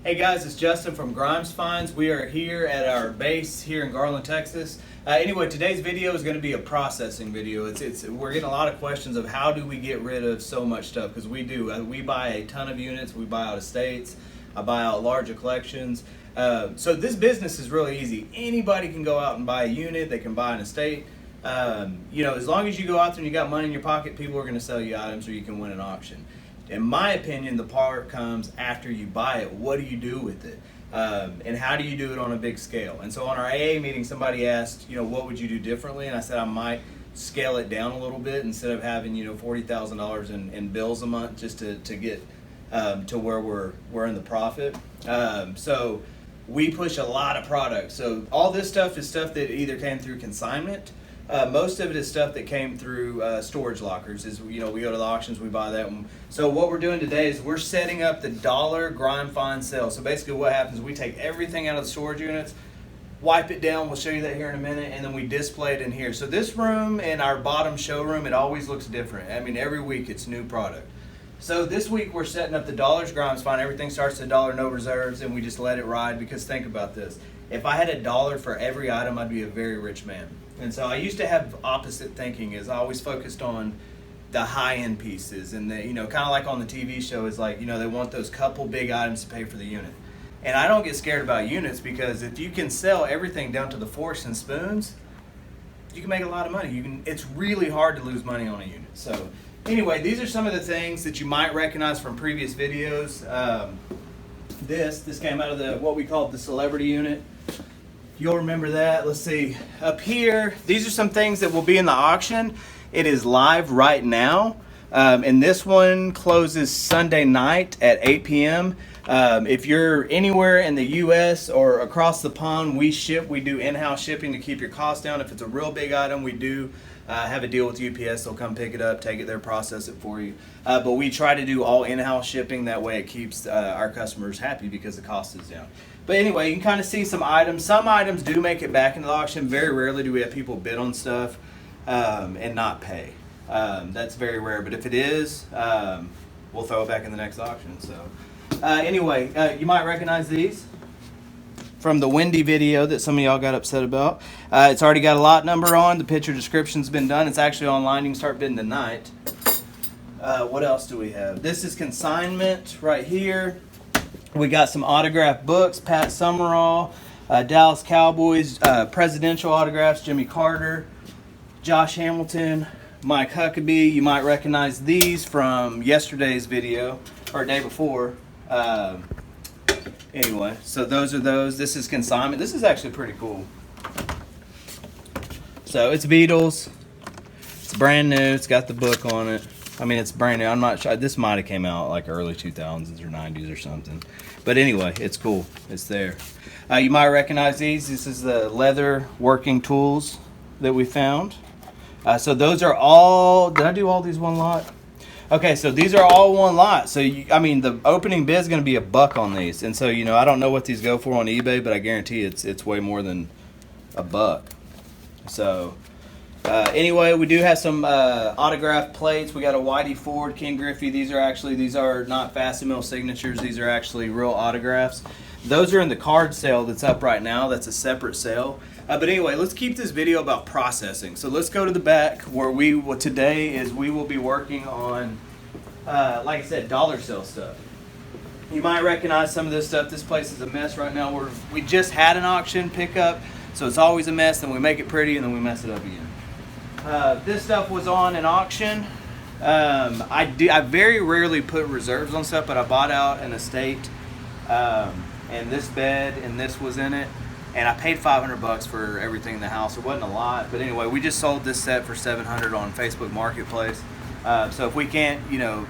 Hey guys, it's Justin from Grimes Finds. We are here at our base here in Garland, Texas. Anyway, today's video is going to be a processing video. We're getting a lot of questions of how do we get rid of so much stuff, because we do. We buy a ton of units. We buy out of states. I buy out larger collections. So this business is really easy. Anybody can go out and buy a unit. They can buy an estate. As long as you go out there and you got money in your pocket, people are going to sell you items or you can win an auction. In my opinion, the part comes after you buy it. What do you do with it? And how do you do it on a big scale? And so on our AA meeting, somebody asked, what would you do differently? And I said I might scale it down a little bit instead of having, $40,000 in bills a month just to get to where we're in the profit. So we push a lot of products. So all this stuff is stuff that either came through consignment. Most of it is stuff that came through storage lockers. We go to the auctions, we buy that one. So what we're doing today is we're setting up the dollar grind find sale. So basically what happens is we take everything out of the storage units, wipe it down, we'll show you that here in a minute, and then we display it in here. So this room and our bottom showroom, it always looks different. I mean, every week it's new product. So this week we're setting up the dollars Grimes Find. Everything starts at $1, no reserves, and we just let it ride, because think about this. If I had $1 for every item, I'd be a very rich man. And so I used to have opposite thinking, is I always focused on the high-end pieces, and kind of like on the TV show is like, they want those couple big items to pay for the unit. And I don't get scared about units, because if you can sell everything down to the forks and spoons, you can make a lot of money. It's really hard to lose money on a unit. So anyway, these are some of the things that you might recognize from previous videos. This came out of what we called the celebrity unit. You'll remember that. Let's see. Up here, these are some things that will be in the auction. It is live right now. And this one closes Sunday night at 8 p.m. If you're anywhere in the U.S. or across the pond, we do in-house shipping to keep your costs down. If it's a real big item, we do have a deal with UPS. They'll come pick it up, take it there, process it for you. But we try to do all in-house shipping. That way it keeps our customers happy, because the cost is down. But anyway, you can kind of see some items. Some items do make it back into the auction. Very rarely do we have people bid on stuff and not pay. That's very rare. But if it is, we'll throw it back in the next auction. So anyway, you might recognize these from the Wendy video that some of y'all got upset about. It's already got a lot number on. The picture description's been done. It's actually online. You can start bidding tonight. What else do we have? This is consignment right here. We got some autographed books, Pat Summerall, Dallas Cowboys, presidential autographs, Jimmy Carter, Josh Hamilton, Mike Huckabee. You might recognize these from yesterday's video, or day before. Anyway, so those are those. This is consignment. This is actually pretty cool. So it's Beatles. It's brand new. It's got the book on it. I mean, it's brand new. I'm not sure. This might have came out like early 2000s or 90s or something. But anyway, it's cool. It's there. You might recognize these. This is the leather working tools that we found. So those are all... Did I do all these one lot? Okay, so these are all one lot. So, the opening bid is going to be $1 on these. And so, I don't know what these go for on eBay, but I guarantee it's way more than $1. So... anyway, we do have some autographed plates. We got a Whitey Ford, King Griffey. These are not facsimile signatures. These are actually real autographs. Those are in the card sale that's up right now. That's a separate sale. But anyway, let's keep this video about processing. So let's go to the back where we will be working on, like I said, dollar sale stuff. You might recognize some of this stuff. This place is a mess right now. We just had an auction pickup, so it's always a mess. Then we make it pretty, and then we mess it up again. This stuff was on an auction. I very rarely put reserves on stuff, but I bought out an estate, and this bed and this was in it, and I paid $500 for everything in the house. It wasn't a lot, but anyway, we just sold this set for $700 on Facebook Marketplace. So if we can't,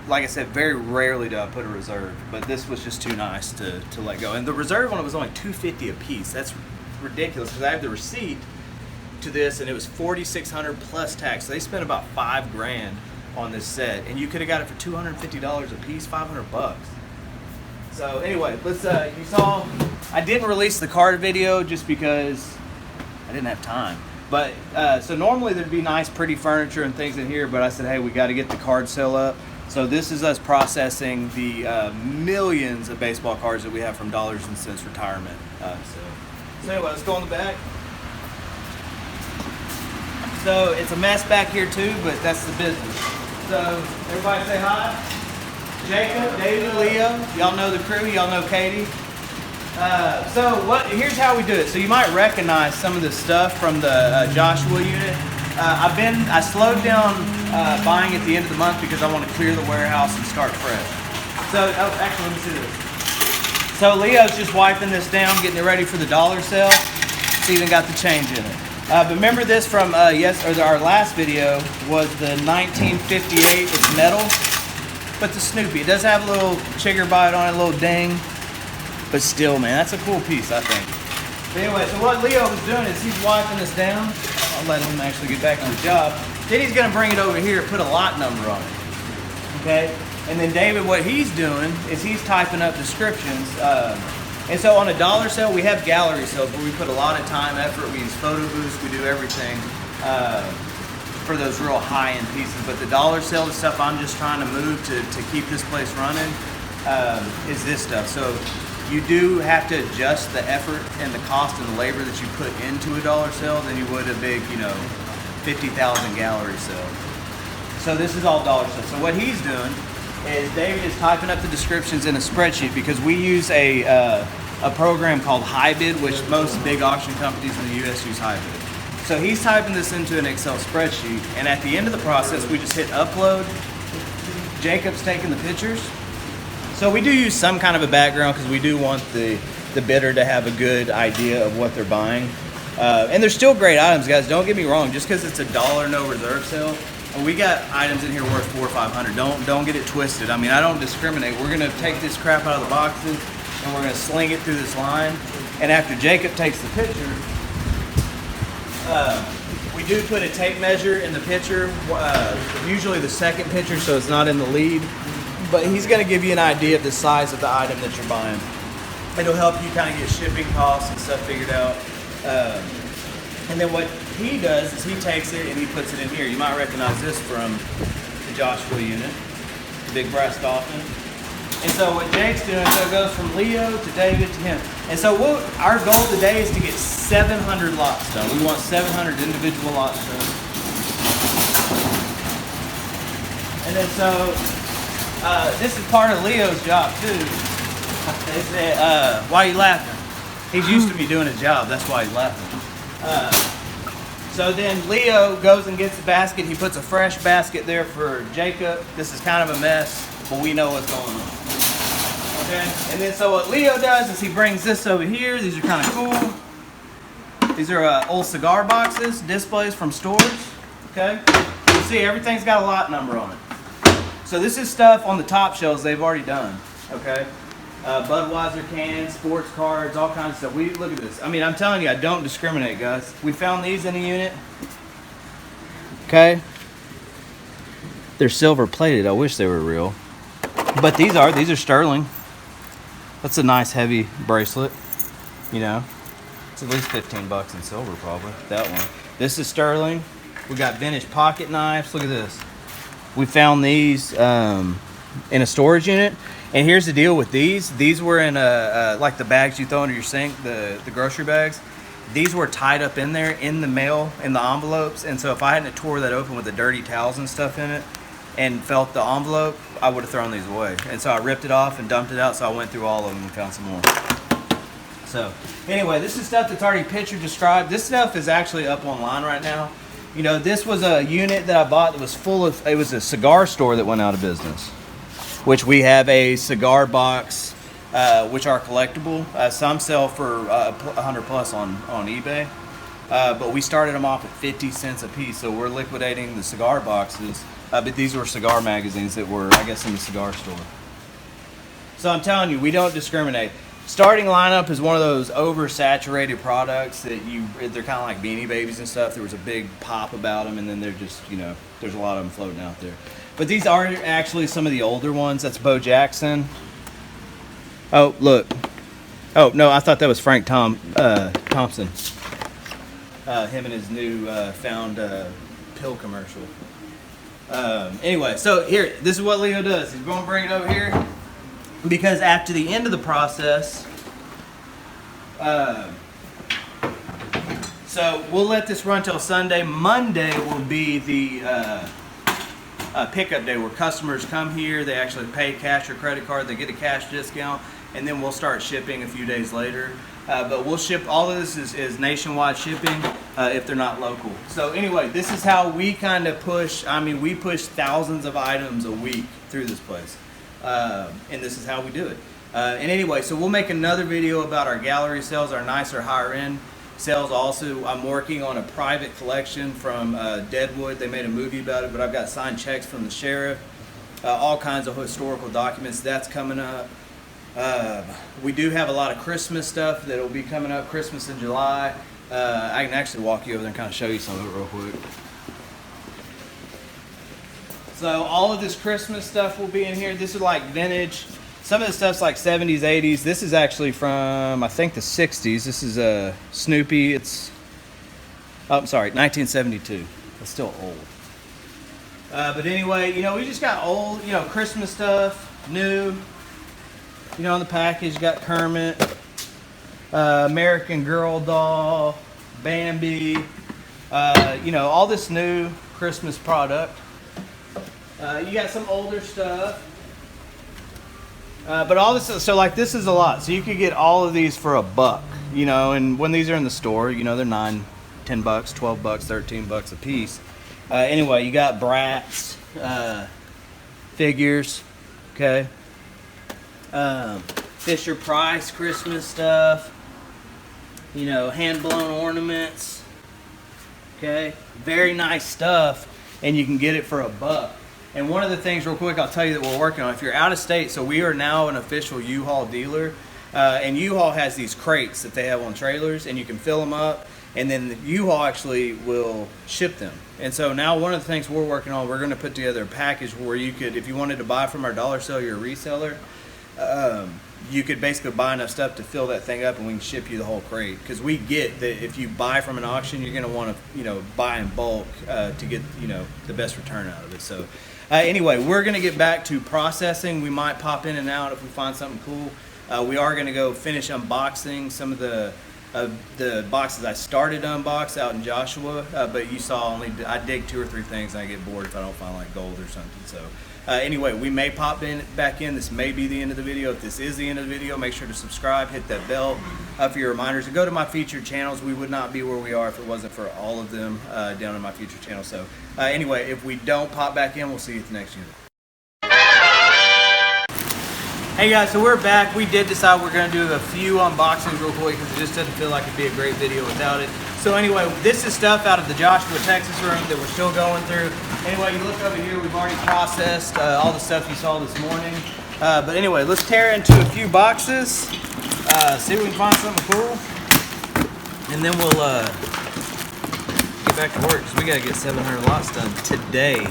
like I said, very rarely do I put a reserve, but this was just too nice to let go. And the reserve on it was only $250 a piece. That's ridiculous, because I have the receipt to this, and it was $4,600 plus tax. So they spent about $5,000 on this set, and you could have got it for $250 a piece, $500. So anyway, let's. You saw I didn't release the card video just because I didn't have time. But so normally there'd be nice, pretty furniture and things in here, but I said, hey, we got to get the card sale up. So this is us processing the millions of baseball cards that we have from Dollars and Cents Retirement. So anyway, let's go in the back. So it's a mess back here too, but that's the business. So everybody say hi. Jacob, David, Leo, y'all know the crew, y'all know Katie. Here's how we do it. So you might recognize some of the stuff from the Joshua unit. I slowed down buying at the end of the month because I want to clear the warehouse and start fresh. So, actually, let me see this. So Leo's just wiping this down, getting it ready for the dollar sale. It's even got the change in it. But remember this from our last video was the 1958. It's metal, but the Snoopy. It does have a little chigger bite on it, a little ding, but still, man, that's a cool piece, I think. But anyway, so what Leo was doing is he's wiping this down. I'll let him actually get back on the job. Then he's gonna bring it over here, put a lot number on it. Okay? And then David, what he's doing is he's typing up descriptions. And so on a dollar sale, we have gallery sales where we put a lot of time, effort. We use photo booths, we do everything for those real high-end pieces. But the dollar sale, the stuff I'm just trying to move to keep this place running, is this stuff. So you do have to adjust the effort and the cost and the labor that you put into a dollar sale than you would a big, 50,000 gallery sale. So this is all dollar sale. So what he's doing is David is typing up the descriptions in a spreadsheet because we use a program called HiBid, which most big auction companies in the U.S. use HiBid. So he's typing this into an Excel spreadsheet, and at the end of the process, we just hit upload. Jacob's taking the pictures. So we do use some kind of a background because we do want the bidder to have a good idea of what they're buying. And they're still great items, guys. Don't get me wrong. Just because it's a dollar no reserve sale, we got items in here worth $400 or $500. Don't get it twisted. I mean, I don't discriminate. We're gonna take this crap out of the boxes and we're gonna sling it through this line. And after Jacob takes the picture, we do put a tape measure in the picture, usually the second picture, so it's not in the lead. But he's gonna give you an idea of the size of the item that you're buying. It'll help you kind of get shipping costs and stuff figured out. And then what he does is he takes it and he puts it in here. You might recognize this from the Joshua unit, the big brass dolphin. And so what Jake's doing, so it goes from Leo to David to him. And so our goal today is to get 700 lots done. We want 700 individual lots done. And then so this is part of Leo's job too. Why are you laughing? He's used to me doing his job, that's why he's laughing. So then Leo goes and gets the basket. He puts a fresh basket there for Jacob. This is kind of a mess, but we know what's going on. Okay? And then so what Leo does is he brings this over here. These are kind of cool. These are old cigar boxes, displays from stores. Okay? You see everything's got a lot number on it. So this is stuff on the top shelves they've already done. Okay? Budweiser cans, sports cards, all kinds of stuff. Look at this. I mean, I'm telling you, I don't discriminate, guys. We found these in a unit. Okay. They're silver plated. I wish they were real. But these are sterling. That's a nice heavy bracelet. It's at least 15 bucks in silver probably, that one. This is sterling. We got vintage pocket knives. Look at this. We found these in a storage unit. And here's the deal with these. These were in like the bags you throw under your sink, the grocery bags. These were tied up in there in the mail, in the envelopes. And so if I hadn't tore that open with the dirty towels and stuff in it and felt the envelope, I would have thrown these away. And so I ripped it off and dumped it out. So I went through all of them and found some more. So anyway, this is stuff that's already picture described. This stuff is actually up online right now. This was a unit that I bought that was it was a cigar store that went out of business. Which we have a cigar box, which are collectible. Some sell for 100 plus on eBay, but we started them off at 50 cents a piece. So we're liquidating the cigar boxes, but these were cigar magazines that were, I guess, in the cigar store. So I'm telling you, we don't discriminate. Starting lineup is one of those oversaturated products that they're kind of like Beanie Babies and stuff. There was a big pop about them, and then they're just, there's a lot of them floating out there. But these are actually some of the older ones. That's Bo Jackson. Oh, look. Oh, no, I thought that was Frank Thompson. Him and his new found pill commercial. Anyway, so here, this is what Leo does. He's going to bring it over here because after the end of the process, so we'll let this run till Sunday. Monday will be the pickup day where customers come here, they actually pay cash or credit card, they get a cash discount, and then we'll start shipping a few days later. But we'll ship, all of this is nationwide shipping if they're not local. So anyway, this is how we kind of push, I mean, we push thousands of items a week through this place. And this is how we do it. And anyway, so we'll make another video about our gallery sales, our nicer, higher end sales. Also, I'm working on a private collection from Deadwood. They made a movie about it, but I've got signed checks from the sheriff, all kinds of historical documents. That's coming up. We do have a lot of Christmas stuff that will be coming up, Christmas in July. I can actually walk you over there and kind of show you some of it real quick. So all of this Christmas stuff will be in here. This is like vintage. Some of the stuff's like 70s, 80s. This is actually from, I think, the 60s. This is Snoopy. It's, oh, I'm sorry, 1972. It's still old. But anyway, you know, we just got old, you know, Christmas stuff, new. You know, in the package, you got Kermit, American Girl doll, Bambi, you know, all this new Christmas product. You got some older stuff. But all this, so like this is a lot. So you could get all of these for $1, you know, and when these are in the store, you know, they're $9, $10, $12, $13 a piece. Anyway, you got Bratz, figures, okay. Fisher Price Christmas stuff, you know, hand blown ornaments, okay, very nice stuff, and you can get it for $1. And one of the things real quick I'll tell you that we're working on, if you're out of state, so we are now an official U-Haul dealer, and U-Haul has these crates that they have on trailers, and you can fill them up, and then the U-Haul actually will ship them. And so now one of the things we're working on, we're going to put together a package where you could, if you wanted to buy from our dollar sale, you're a reseller, you could basically buy enough stuff to fill that thing up and we can ship you the whole crate. Because we get that if you buy from an auction, you're going to want to, you know, buy in bulk to get, you know, the best return out of it. So anyway, we're going to get back to processing. We might pop in and out if we find something cool. We are going to go finish unboxing some of the boxes I started to unbox out in Joshua, but you saw only, I dig 2 or 3 things and I get bored if I don't find like gold or something. So anyway, we may pop back in. This may be the end of the video. If this is the end of the video, make sure to subscribe, hit that bell for your reminders, and go to my featured channels. We would not be where we are if it wasn't for all of them down in my featured channel. So anyway, if we don't pop back in, we'll see you at the next unit. Hey guys, so we're back. We did decide we're going to do a few unboxings real quick because it just doesn't feel like it'd be a great video without it. So anyway, this is stuff out of the Joshua, Texas room that we're still going through. Anyway, you look over here, we've already processed all the stuff you saw this morning. But anyway, let's tear into a few boxes, see if we can find something cool. And then we'll get back to work because we got to get 700 lots done today.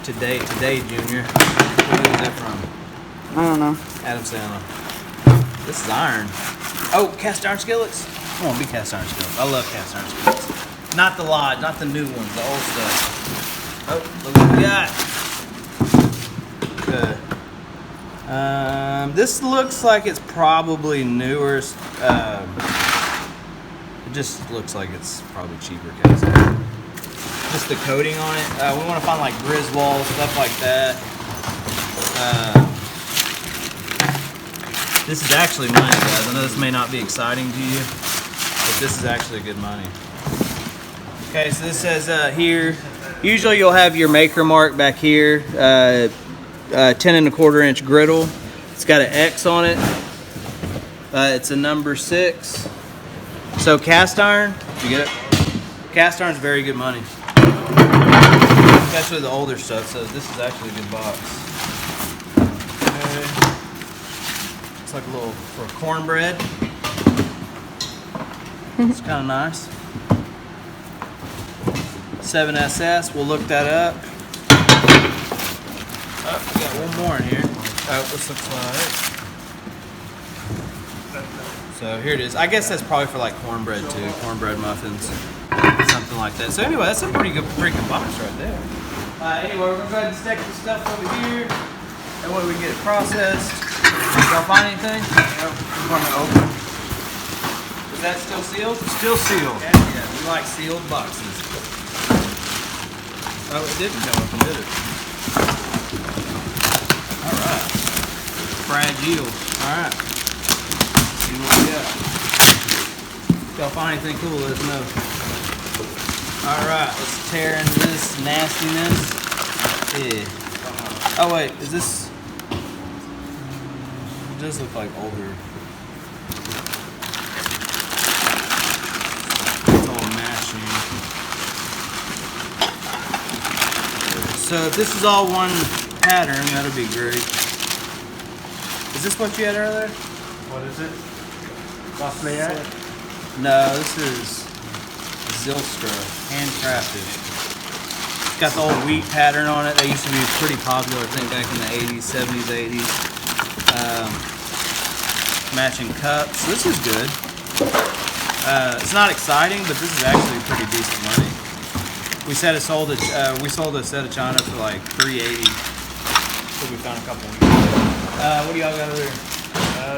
Today, Junior. Where is that from? I don't know. Adam Sandler. This is iron. Oh, cast iron skillets? Come on, be cast iron skillets. I love cast iron skillets. Not the lot, not the new ones, the old stuff. Oh, look what we got. Okay. This looks like it's probably newer. It just looks like it's probably cheaper cast iron. Just the coating on it. We want to find like Griswold, stuff like that. This is actually money, guys. I know this may not be exciting to you, but this is actually good money. Okay, so this says here, usually you'll have your maker mark back here, 10 1/4 inch griddle. It's got an X on it. It's a number 6. So cast iron, you get it? Cast iron's very good money. Especially the older stuff, so this is actually a good box. Okay. It's like a little, for cornbread. It's kind of nice. 7SS, we'll look that up. Oh, we got one more in here. Oh, this looks like. So here it is. I guess that's probably for like cornbread too, cornbread muffins, something like that. So anyway, that's a pretty good box right there. Anyway, we're gonna go ahead and stick this stuff over here. That way we can get it processed. Y'all find anything? Yep. I'm gonna open. Is that still sealed? Still sealed. Yeah, we like sealed boxes. Oh, it didn't come open, did it? All right. Fragile. All right. See what we got. If y'all find anything cool, let us know. All right, let's tear into this nastiness. Yeah. Oh wait, is this? It does look like older. It's all mashing. So if this is all one pattern, that'll be great. Is this what you had earlier? What is it? Lafayette? No, this is Zylstra, handcrafted. It's got the old wheat pattern on it. They used to be pretty popular, I think, back in the 80s, 70s, 80s. Matching cups. This is good. It's not exciting, but this is actually pretty decent money. We sold a set of china for like $3.80. So we found a couple weeks ago. What do y'all got over there?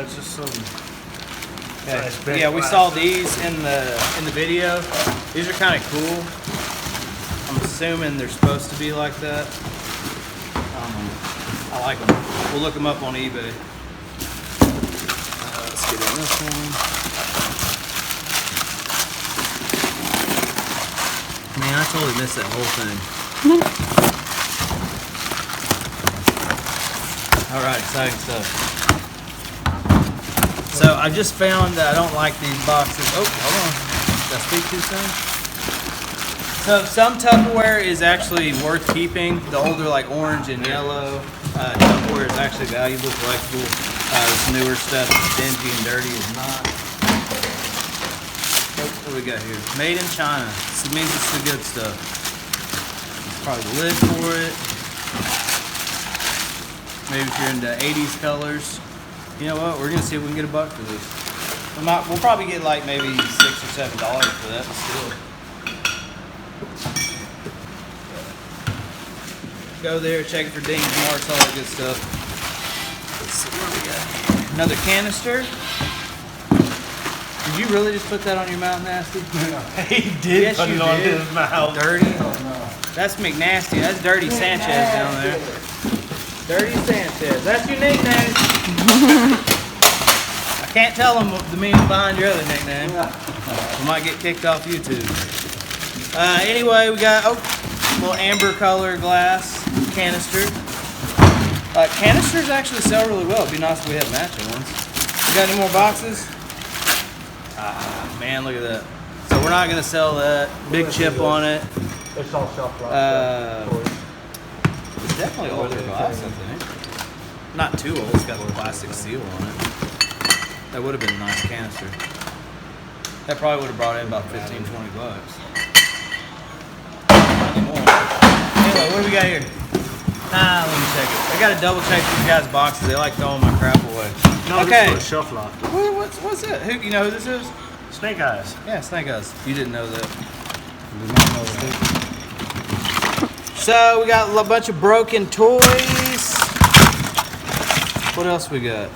It's just some. Okay. Yeah, we saw these in the video. These are kind of cool. I'm assuming they're supposed to be like that. I like them. We'll look them up on eBay. Let's get in this one. Man, I totally missed that whole thing. All right, exciting stuff. So I just found that I don't like these boxes. Oh, hold on. Did I speak too soon? So some Tupperware is actually worth keeping. The older, like orange and yellow Tupperware is actually valuable, collectible. This newer stuff, dingy and dirty, is not. What do we got here? Made in China. So it means it's the good stuff. It's probably the lid for it. Maybe if you're into 80s colors. You know what? We're gonna see if we can get a buck for this. We'll probably get like maybe $6 or $7 for that, but still. Go there, check it for dings, marks, all that good stuff. Let's see what we got here. Another canister. Did you really just put that on your mouth, Nasty? He did Yes, put you it on did. his mouth. Dirty. Oh, no. That's McNasty. That's Dirty Sanchez down there. Dirty Sanchez. That's your nickname. I can't tell them the meaning behind your other nickname. We might get kicked off YouTube. Anyway, we got a little amber color glass canister. Canisters actually sell really well. It'd be nice if we had matching ones. You got any more boxes? Ah, man, look at that. So we're not gonna sell that. Big chip on it. It's all shelf life. It's definitely older glass, I think. Not too old. It's got a plastic seal on it. That would have been a nice canister. That probably would have brought in about 15, 20 bucks. Not anymore. Anyway, what do we got here? Let me check it. I got to double check these guys' boxes. They like throwing my crap away. No, okay. this is shelf life. What's it? Who, you know who this is? Snake Eyes. Yeah, Snake Eyes. You didn't know that. Did not know that. So we got a bunch of broken toys. What else we got?